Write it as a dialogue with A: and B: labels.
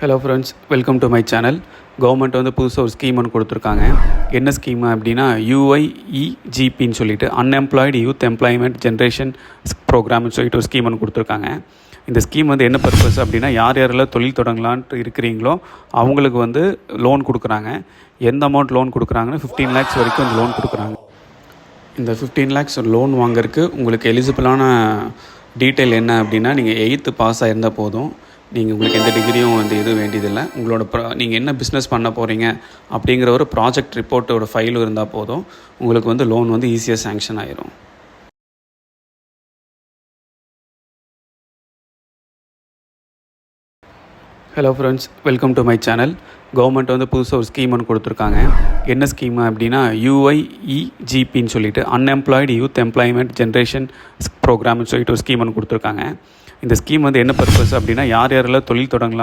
A: Hello friends, welcome to my channel. Government வந்து புதுசாக ஒரு ஸ்கீம் ஒன்று கொடுத்துருக்காங்க. என்ன ஸ்கீம் அப்படின்னா UIEGPன்னு சொல்லிட்டு அன்எம்ப்ளாய்டு யூத் எம்ப்ளாய்மெண்ட் ஜென்ரேஷன் ப்ரோக்ராம்னு சொல்லிட்டு ஒரு ஸ்கீம் ஒன்று கொடுத்துருக்காங்க. இந்த ஸ்கீம் வந்து என்ன பர்பஸ் அப்படின்னா, யார் யாரெல்லாம் தொழில் தொடங்கலான்ட்டு இருக்கிறீங்களோ அவங்களுக்கு வந்து லோன் கொடுக்குறாங்க. எந்த அமௌண்ட் லோன் கொடுக்குறாங்கன்னா 15 lakhs வரைக்கும் அந்த லோன் கொடுக்குறாங்க. இந்த 15 lakhs லோன் வாங்கறதுக்கு உங்களுக்கு எலிஜிபிளான டீட்டெயில் என்ன அப்படின்னா, நீங்கள் 8th பாஸ் ஆகிருந்தால் போதும். உங்களுக்கு எந்த டிகிரியும் வந்து எதுவும் வேண்டியதில்லை. உங்களோட நீங்கள் என்ன பிஸ்னஸ் பண்ண போகிறீங்க அப்படிங்கிற ஒரு ப்ராஜெக்ட் ரிப்போர்ட்டோட ஃபைலும் இருந்தால் போதும். உங்களுக்கு வந்து லோன் வந்து ஈஸியாக சேங்ஷன் ஆயிரும். Hello friends, welcome to my channel. Government வந்து புதுசாக ஒரு ஸ்கீம் ஒன்று கொடுத்துருக்காங்க. என்ன ஸ்கீம் அப்படின்னா UIEGPன்னு சொல்லிட்டு அன்எம்ப்ளாய்டு யூத் எம்ப்ளாய்மெண்ட் ஜென்ரேஷன் ப்ரோக்ராம்னு சொல்லிட்டு ஒரு ஸ்கீம் ஒன்று கொடுத்துருக்காங்க. இந்த ஸ்கீம் வந்து என்ன பர்பஸ் அப்படின்னா, யார் யாரெல்லாம் தொழில் தொடங்கலாம்